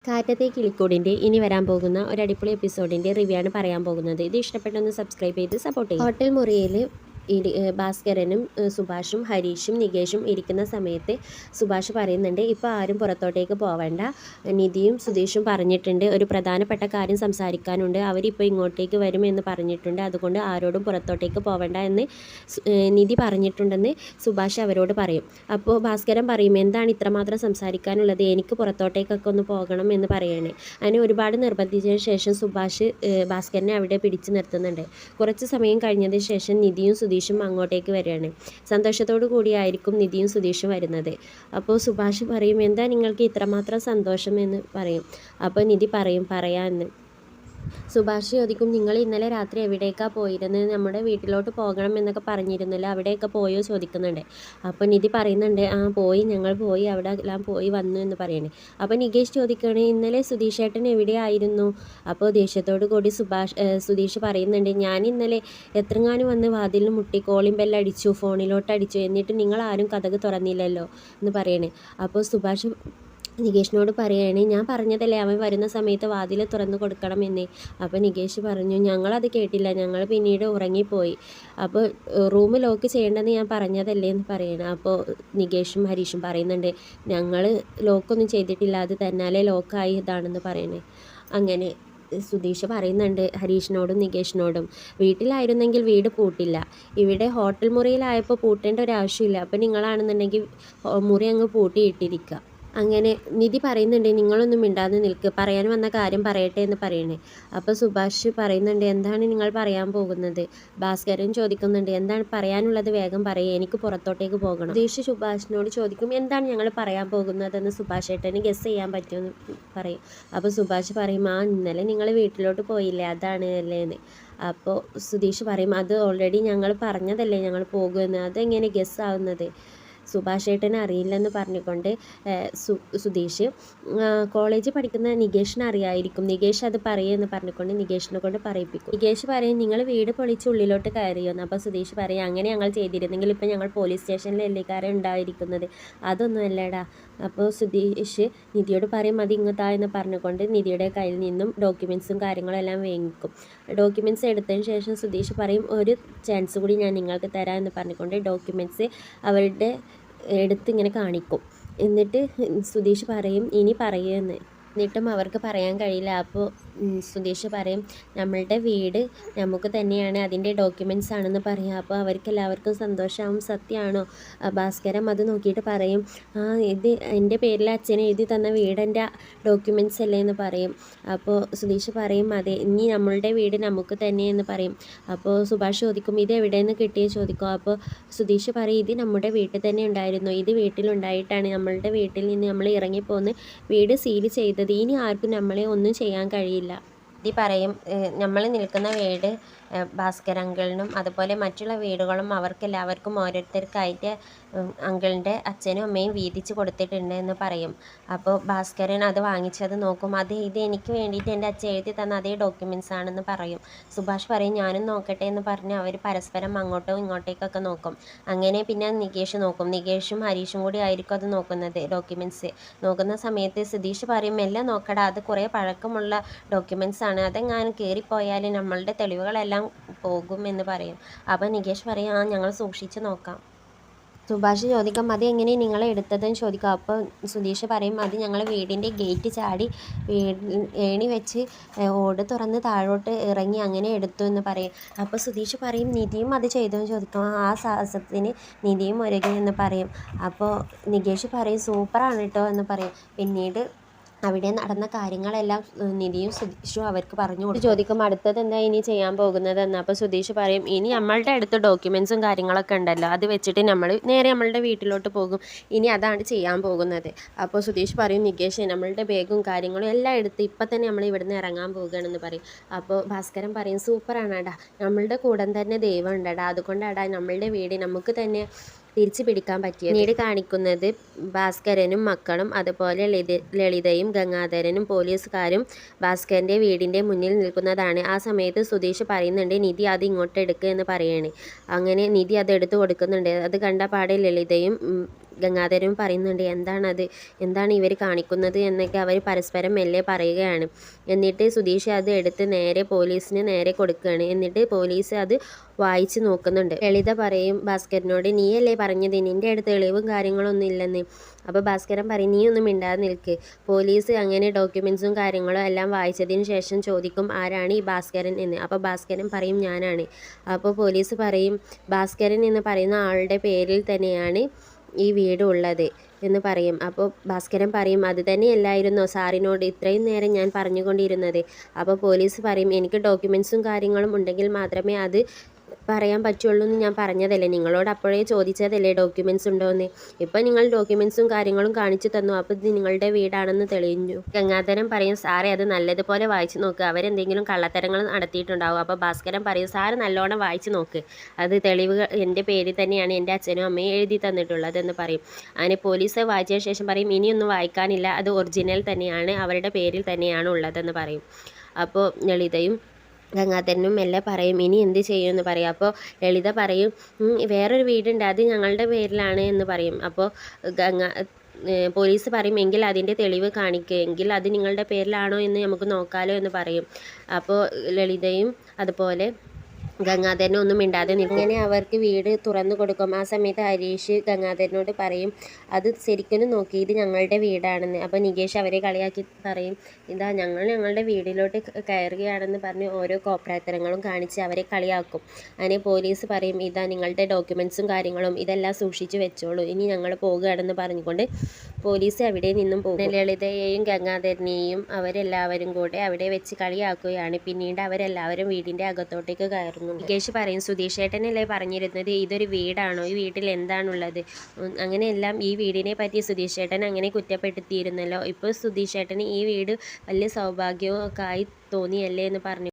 കാറ്റത്തെ കിളിക്കൂടിൻ്റെ ഇനി വരാൻ പോകുന്ന ഒരു അടിപൊളി എപ്പിസോഡിൻ്റെ റിവ്യൂ ആണ് പറയാൻ പോകുന്നത്. ഇത് ഇഷ്ടപ്പെട്ടൊന്ന് സബ്സ്ക്രൈബ് ചെയ്ത് സപ്പോർട്ട് ചെയ്യും. ഹോട്ടൽ മുറിയിൽ ഭാസ്കരനും സുഭാഷും ഹരീഷും നികേഷും ഇരിക്കുന്ന സമയത്ത് സുഭാഷ് പറയുന്നുണ്ട്, ഇപ്പോൾ ആരും പുറത്തോട്ടേക്ക് പോവേണ്ട, നിധിയും സുധീഷും പറഞ്ഞിട്ടുണ്ട്, ഒരു പ്രധാനപ്പെട്ട കാര്യം സംസാരിക്കാനുണ്ട്, അവരിപ്പോൾ ഇങ്ങോട്ടേക്ക് വരുമെന്ന് പറഞ്ഞിട്ടുണ്ട്, അതുകൊണ്ട് ആരോടും പുറത്തോട്ടേക്ക് പോവേണ്ട എന്ന് നിധി പറഞ്ഞിട്ടുണ്ടെന്ന് സുഭാഷ് അവരോട് പറയും. അപ്പോൾ ഭാസ്കരൻ പറയും, എന്താണ് ഇത്രമാത്രം സംസാരിക്കാനുള്ളത്, എനിക്ക് പുറത്തോട്ടേക്കൊക്കെ ഒന്ന് പോകണം എന്ന് പറയണേ. അതിന് ഒരുപാട് നിർബന്ധിച്ചതിന് ശേഷം സുഭാഷ് ഭാസ്കരനെ അവിടെ പിടിച്ചു നിർത്തുന്നുണ്ട്. കുറച്ച് സമയം കഴിഞ്ഞതിന് ശേഷം നിധിയും സുധീഷും അങ്ങോട്ടേക്ക് വരികയാണ്. സന്തോഷത്തോടു കൂടിയായിരിക്കും നിധിയും സുധീഷും വരുന്നത്. അപ്പോൾ സുഭാഷ് പറയും, എന്താ നിങ്ങൾക്ക് ഇത്രമാത്രം സന്തോഷം എന്ന് പറയും. അപ്പോൾ നിധി പറയും, പറയാമെന്ന്. സുഭാഷ് ചോദിക്കും, നിങ്ങൾ ഇന്നലെ രാത്രി എവിടേക്കാണ് പോയിരുന്നത്, നമ്മുടെ വീട്ടിലോട്ട് പോകണം എന്നൊക്കെ പറഞ്ഞിരുന്നല്ലോ, അവിടെയൊക്കെ പോയോ ചോദിക്കുന്നുണ്ട്. അപ്പോൾ നിധി പറയുന്നുണ്ട്, പോയി, ഞങ്ങൾ പോയി, അവിടെ എല്ലാം പോയി വന്നു എന്ന് പറയണേ. അപ്പോൾ നികേഷ് ചോദിക്കുകയാണ്, ഇന്നലെ സുധീഷേട്ടൻ എവിടെയായിരുന്നു? അപ്പോൾ ദേഷ്യത്തോടു കൂടി സുധീഷ് പറയുന്നുണ്ട്, ഞാൻ ഇന്നലെ എത്രങ്ങാനും വന്ന് വാതിലിന് മുട്ടി, കോളിംഗ് ബെല്ലടിച്ചു, ഫോണിലോട്ട് അടിച്ചു, എന്നിട്ട് നിങ്ങൾ ആരും കതക് തുറന്നില്ലല്ലോ എന്ന് പറയണേ. അപ്പോൾ സുഭാഷ് നികേഷിനോട് പറയുകയാണ്, ഞാൻ പറഞ്ഞതല്ലേ അവൻ വരുന്ന സമയത്ത് വാതിൽ തുറന്നു കൊടുക്കണമെന്ന്. അപ്പോൾ നികേഷ് പറഞ്ഞു, ഞങ്ങളത് കേട്ടില്ല, ഞങ്ങൾ പിന്നീട് ഉറങ്ങിപ്പോയി, അപ്പോൾ റൂം ലോക്ക് ചെയ്യേണ്ടതെന്ന് ഞാൻ പറഞ്ഞതല്ലേ എന്ന് പറയണം. അപ്പോൾ നികേഷും ഹരീഷും പറയുന്നുണ്ട്, ഞങ്ങൾ ലോക്കൊന്നും ചെയ്തിട്ടില്ല, അത് തന്നാലേ ലോക്കായി ഇതാണെന്ന് പറയണേ. അങ്ങനെ സുധീഷ് പറയുന്നുണ്ട് ഹരീഷിനോടും നികേഷിനോടും, വീട്ടിലായിരുന്നെങ്കിൽ വീട് പൂട്ടില്ല, ഇവിടെ ഹോട്ടൽ മുറിയിലായപ്പോൾ പൂട്ടേണ്ട ഒരു ആവശ്യമില്ല, അപ്പോൾ നിങ്ങളാണെന്നുണ്ടെങ്കിൽ മുറി അങ്ങ് പൂട്ടിയിട്ടിരിക്കുക. അങ്ങനെ നിധി പറയുന്നുണ്ട്, നിങ്ങളൊന്നും മിണ്ടാതെ നിൽക്ക്, പറയാൻ വന്ന കാര്യം പറയട്ടെ എന്ന് പറയണേ. അപ്പോൾ സുഭാഷ് പറയുന്നുണ്ട്, എന്താണ് നിങ്ങൾ പറയാൻ പോകുന്നത്? ഭാസ്കരൻ ചോദിക്കുന്നുണ്ട്, എന്താണ് പറയാനുള്ളത്, വേഗം പറയുക, എനിക്ക് പുറത്തോട്ടേക്ക് പോകണം. സുധീഷ് സുഭാഷിനോട് ചോദിക്കും, എന്താണ് ഞങ്ങൾ പറയാൻ പോകുന്നതെന്ന് സുഭാഷ് ഏട്ടന് ഗസ് ചെയ്യാൻ പറ്റുമെന്ന് പറയും. അപ്പോൾ സുഭാഷ് പറയും, ഇന്നലെ നിങ്ങൾ വീട്ടിലോട്ട് പോയില്ലേ, അതാണ് അല്ലേ എന്ന്. അപ്പോൾ സുധീഷ് പറയും, അത് ഓൾറെഡി ഞങ്ങൾ പറഞ്ഞതല്ലേ ഞങ്ങൾ പോകുമെന്ന്, അതെങ്ങനെ ഗസ് ആവുന്നത്? സുഭാഷ് ഏട്ടനെ അറിയില്ലെന്ന് പറഞ്ഞുകൊണ്ട് സുധീഷ് കോളേജിൽ പഠിക്കുന്ന നികേഷിനെ അറിയായിരിക്കും, നികേഷ് അത് പറയുമെന്ന് പറഞ്ഞുകൊണ്ട് നികേഷിനെ കൊണ്ട് പറയിപ്പിക്കും. നികേഷ് പറയും, നിങ്ങൾ വീട് പൊളിച്ച് ഉള്ളിലോട്ട് കയറിയോന്ന്. അപ്പോൾ സുധീഷ് പറയും, അങ്ങനെ ഞങ്ങൾ ചെയ്തിരുന്നെങ്കിൽ ഇപ്പോൾ ഞങ്ങൾ പോലീസ് സ്റ്റേഷനിലല്ലേ കാര്യം ഉണ്ടായിരിക്കുന്നത്, അതൊന്നും അല്ലേടാ. അപ്പോൾ സുധീഷ് നിധിയോട് പറയും, അത് ഇങ്ങത്താ എന്ന് പറഞ്ഞുകൊണ്ട് നിധിയുടെ കയ്യിൽ നിന്നും ഡോക്യുമെൻറ്റ്സും കാര്യങ്ങളും എല്ലാം വാങ്ങിക്കും. ഡോക്യുമെൻറ്റ്സ് എടുത്തതിന് ശേഷം സുധീഷ് പറയും, ഒരു ചാൻസ് കൂടി ഞാൻ നിങ്ങൾക്ക് തരാം എന്ന് പറഞ്ഞുകൊണ്ട് ഡോക്യുമെൻറ്റ്സ് അവരുടെ എടുത്തിങ്ങനെ കാണിക്കും. എന്നിട്ട് സുധീഷ് പറയും, ഇനി പറയുമെന്ന്. എന്നിട്ടും അവർക്ക് പറയാൻ കഴിയില്ല. അപ്പോൾ സുധീഷ് പറയും, നമ്മളുടെ വീട് നമുക്ക് തന്നെയാണ്, അതിൻ്റെ ഡോക്യുമെൻറ്റ്സ് ആണെന്ന് പറയും. അപ്പോൾ അവർക്കെല്ലാവർക്കും സന്തോഷമാവും. സത്യമാണോ? ഭാസ്കരൻ അത് നോക്കിയിട്ട് പറയും, ഇത് എൻ്റെ പേരിൽ അച്ഛനെ എഴുതി തന്ന വീടിൻ്റെ ഡോക്യുമെൻറ്റ്സ് അല്ലേ എന്ന് പറയും. അപ്പോൾ സുധീഷ് പറയും, അതെ, ഇനി നമ്മളുടെ വീട് നമുക്ക് തന്നെ എന്ന് പറയും. അപ്പോൾ സുഭാഷ് ചോദിക്കും, ഇത് എവിടെ നിന്ന് കിട്ടിയെന്ന് ചോദിക്കും. അപ്പോൾ സുധീഷ് പറയും, ഇത് നമ്മുടെ വീട്ടിൽ തന്നെ ഉണ്ടായിരുന്നു, ഇത് വീട്ടിലുണ്ടായിട്ടാണ് നമ്മളുടെ വീട്ടിൽ നിന്ന് നമ്മൾ ഇറങ്ങിപ്പോന്ന് വീട് സീൽ ചെയ്ത്, ഇനി ആർക്കും നമ്മളെ ഒന്നും ചെയ്യാൻ കഴിയില്ല. ഇത് പറയും, നമ്മൾ നിൽക്കുന്ന വീട് ഭാസ്കർ അങ്കിളിനും അതുപോലെ മറ്റുള്ള വീടുകളും അവർക്കെല്ലാവർക്കും ഓരോരുത്തർക്കായിട്ട് അങ്കിളിൻ്റെ അച്ഛനും അമ്മയും വീതിച്ച് കൊടുത്തിട്ടുണ്ട് എന്ന് പറയും. അപ്പോൾ ഭാസ്കരൻ അത് വാങ്ങിച്ചത് നോക്കും, ഇത് എനിക്ക് വേണ്ടിയിട്ട് എൻ്റെ അച്ഛൻ എഴുതി തന്ന അതേ ഡോക്യുമെൻറ്റ്സ് ആണെന്ന് പറയും. സുഭാഷ് പറയും, ഞാനും നോക്കട്ടെ എന്ന് പറഞ്ഞ് അവർ പരസ്പരം അങ്ങോട്ടും ഇങ്ങോട്ടേക്കൊക്കെ നോക്കും. അങ്ങനെ പിന്നെ നികേഷ് നോക്കും, നികേഷും ഹരീഷും കൂടി ആയിരിക്കും അത് നോക്കുന്നത്. ഡോക്യുമെൻറ്റ്സ് നോക്കുന്ന സമയത്ത് സുധീഷ് പറയും, എല്ലാം നോക്കടാ, അത് കുറേ പഴക്കമുള്ള ഡോക്യുമെൻറ്റ്സ് ആണ്, അതെങ്ങാനും കയറിപ്പോയാൽ നമ്മളുടെ തെളിവുകളെല്ലാം പോകും എന്ന് പറയും. അപ്പോൾ നികേഷ് പറയും, ഞങ്ങൾ സൂക്ഷിച്ച് നോക്കാം. സുഭാഷ് ചോദിക്കും, അത് എങ്ങനെ നിങ്ങൾ എടുത്തതെന്ന് ചോദിക്കും. അപ്പോൾ സുധീഷ് പറയും, അത് ഞങ്ങൾ വീടിൻ്റെ ഗേറ്റ് ചാടി ഏണി വെച്ച് ഓട് തുറന്ന് താഴോട്ട് ഇറങ്ങി അങ്ങനെ എടുത്തു എന്ന് പറയും. അപ്പോൾ സുധീഷ് പറയും, നിധിയും അത് ചെയ്തെന്ന് ചോദിക്കും. ആ സാഹസത്തിന് നിധിയും ഒരുങ്ങി എന്ന് പറയും. അപ്പോൾ നികേഷ് പറയും, സൂപ്പറാണ് കേട്ടോ എന്ന് പറയും. പിന്നീട് അവിടെ നടന്ന കാര്യങ്ങളെല്ലാം നിധിയും സുധീഷും അവർക്ക് പറഞ്ഞു കൊടുക്കും. ചോദിക്കും, അടുത്തത് എന്താ ഇനി ചെയ്യാൻ പോകുന്നതെന്ന്. അപ്പോൾ സുധീഷ് പറയും, ഇനി നമ്മളുടെ അടുത്ത് ഡോക്യുമെൻറ്റ്സും കാര്യങ്ങളൊക്കെ ഉണ്ടല്ലോ, അത് വെച്ചിട്ട് നമ്മൾ നേരെ നമ്മളുടെ വീട്ടിലോട്ട് പോകും, ഇനി അതാണ് ചെയ്യാൻ പോകുന്നത്. അപ്പോൾ സുധീഷ് പറയും, നികേഷ് നമ്മളുടെ ബാഗും കാര്യങ്ങളും എല്ലാം എടുത്ത് ഇപ്പം തന്നെ നമ്മൾ ഇവിടുന്ന് ഇറങ്ങാൻ പോകുകയാണെന്ന് പറയും. അപ്പോൾ ഭാസ്കരൻ പറയും, സൂപ്പറാണാടാ, നമ്മളുടെ കൂടെ തന്നെ ദൈവം ഉണ്ടടാ, അതുകൊണ്ടാടാ നമ്മളുടെ വീട് നമുക്ക് തന്നെ തിരിച്ചു പിടിക്കാൻ പറ്റിയത്. പിന്നീട് കാണിക്കുന്നത് ഭാസ്കരനും മക്കളും അതുപോലെ ലളിതയും ഗംഗാധരനും പോലീസുകാരും ഭാസ്കരൻ്റെ വീടിൻ്റെ മുന്നിൽ നിൽക്കുന്നതാണ്. ആ സമയത്ത് സുധീഷ് പറയുന്നുണ്ട്, നിധി അത് ഇങ്ങോട്ട് എടുക്കുക എന്ന് പറയാണ്. അങ്ങനെ നിധി അത് എടുത്തു കൊടുക്കുന്നുണ്ട്. അത് കണ്ട പാടെ ലളിതയും ഗംഗാധരനും പറയുന്നുണ്ട് എന്താണ് ഇവർ കാണിക്കുന്നത് എന്നൊക്കെ അവർ പരസ്പരം മെല്ലെ പറയുകയാണ്. എന്നിട്ട് സുധീഷ് അത് എടുത്ത് നേരെ പോലീസിന് നേരെ കൊടുക്കുകയാണ്. എന്നിട്ട് പോലീസ് അത് വായിച്ച് നോക്കുന്നുണ്ട്. ലളിത പറയും ഭാസ്കരനോട്, നീയല്ലേ പറഞ്ഞത് നിൻ്റെ അടുത്ത് തെളിവും കാര്യങ്ങളൊന്നും ഇല്ലെന്ന്. അപ്പോൾ ഭാസ്കരൻ പറയും, നീ ഒന്നും മിണ്ടാതെ നിൽക്ക്. പോലീസ് അങ്ങനെ ഡോക്യുമെൻസും കാര്യങ്ങളും എല്ലാം വായിച്ചതിന് ശേഷം ചോദിക്കും, ആരാണ് ഈ ഭാസ്കരൻ എന്ന്. അപ്പോൾ ഭാസ്കരൻ പറയും, ഞാനാണ്. അപ്പോൾ പോലീസ് പറയും, ഭാസ്കരൻ എന്ന് പറയുന്ന ആളുടെ പേരിൽ തന്നെയാണ് ഈ വീട് ഉള്ളത് എന്ന് പറയും. അപ്പോൾ ഭാസ്കരൻ പറയും, അത് തന്നെയല്ലായിരുന്നോ സാറിനോട് ഇത്രയും നേരം ഞാൻ പറഞ്ഞുകൊണ്ടിരുന്നത്. അപ്പോൾ പോലീസ് പറയും, എനിക്ക് ഡോക്യുമെൻസും കാര്യങ്ങളും ഉണ്ടെങ്കിൽ മാത്രമേ അത് പറയാൻ പറ്റുള്ളൂ എന്ന് ഞാൻ പറഞ്ഞതല്ലേ, നിങ്ങളോട് അപ്പോഴേ ചോദിച്ചതല്ലേ ഡോക്യുമെൻറ്റ്സ് ഉണ്ടോ എന്ന്. ഇപ്പം നിങ്ങൾ ഡോക്യുമെൻറ്റ്സും കാര്യങ്ങളും കാണിച്ചു തന്നു, അപ്പോൾ ഇത് നിങ്ങളുടെ വീടാണെന്ന് തെളിഞ്ഞു. ഗംഗാധരൻ പറയും, സാറേ അത് നല്ലതുപോലെ വായിച്ച് നോക്ക്, അവരെന്തെങ്കിലും കള്ളത്തരങ്ങൾ നടത്തിയിട്ടുണ്ടാവും. അപ്പോൾ ഭാസ്കരൻ പറയും, സാറ് നല്ലോണം വായിച്ച് നോക്ക്, അത് തെളിവുകൾ എൻ്റെ പേരിൽ തന്നെയാണ് എൻ്റെ അച്ഛനും അമ്മയും എഴുതി തന്നിട്ടുള്ളതെന്ന് പറയും. അങ്ങനെ പോലീസ് വായിച്ചതിന് ശേഷം പറയും, ഇനിയൊന്നും വായിക്കാനില്ല, അത് ഒറിജിനൽ തന്നെയാണ്, അവരുടെ പേരിൽ തന്നെയാണ് ഉള്ളതെന്ന് പറയും. അപ്പോൾ ലളിതയും ഗംഗാധരനും മെല്ലെ പറയും, ഇനി എന്ത് ചെയ്യുമെന്ന് പറയും. അപ്പോൾ ലളിത പറയും, വേറൊരു വീടുണ്ട്, അത് ഞങ്ങളുടെ പേരിലാണ് എന്ന് പറയും. അപ്പോൾ പോലീസ് പറയും, എങ്കിൽ അതിൻ്റെ തെളിവ് കാണിക്കുക, എങ്കിൽ അത് നിങ്ങളുടെ പേരിലാണോ എന്ന് നമുക്ക് നോക്കാമല്ലോ എന്ന് പറയും. അപ്പോൾ ലളിതയും അതുപോലെ ഗംഗാധരനെ ഒന്നും മിണ്ടാതെ നിൽക്കും. അങ്ങനെ അവർക്ക് വീട് തുറന്നു കൊടുക്കും. ആ സമയത്ത് ഹരീഷ് ഗംഗാധരനോട് പറയും, അത് ശരിക്കും നോക്കി, ഇത് ഞങ്ങളുടെ വീടാണെന്ന്. അപ്പോൾ നികേഷ് അവരെ കളിയാക്കി പറയും, ഇതാ ഞങ്ങളുടെ വീട്ടിലോട്ട് കയറുകയാണെന്ന് പറഞ്ഞ് ഓരോ കോപ്രാത്തരങ്ങളും കാണിച്ച് അവരെ കളിയാക്കും. അങ്ങനെ പോലീസ് പറയും, ഇതാ നിങ്ങളുടെ ഡോക്യുമെൻറ്റ്സും കാര്യങ്ങളും ഇതെല്ലാം സൂക്ഷിച്ച് വെച്ചോളൂ, ഇനി ഞങ്ങൾ പോകുകയാണെന്ന് പറഞ്ഞുകൊണ്ട് പോലീസ് അവിടെ നിന്നും പോകും. ലളിതയെയും ഗംഗാധരനെയും അവരെല്ലാവരും കൂടെ അവിടെ വെച്ച് കളിയാക്കുകയാണ്. പിന്നീട് അവരെല്ലാവരും വീടിൻ്റെ അകത്തോട്ടേക്ക് കയറുന്നു. നികേഷ് പറയും, സുധീഷേട്ടനല്ലേ പറഞ്ഞിരുന്നത് ഇതൊരു വീടാണോ, ഈ വീട്ടിൽ എന്താണുള്ളത്, അങ്ങനെയെല്ലാം ഈ വീടിനെ പറ്റി സുധീഷേട്ടൻ അങ്ങനെ കുറ്റപ്പെടുത്തിയിരുന്നല്ലോ, ഇപ്പോൾ സുധീഷേട്ടന് ഈ വീട് വലിയ സൗഭാഗ്യവും ഒക്കെ ആയി തോന്നിയല്ലേ എന്ന് പറഞ്ഞു.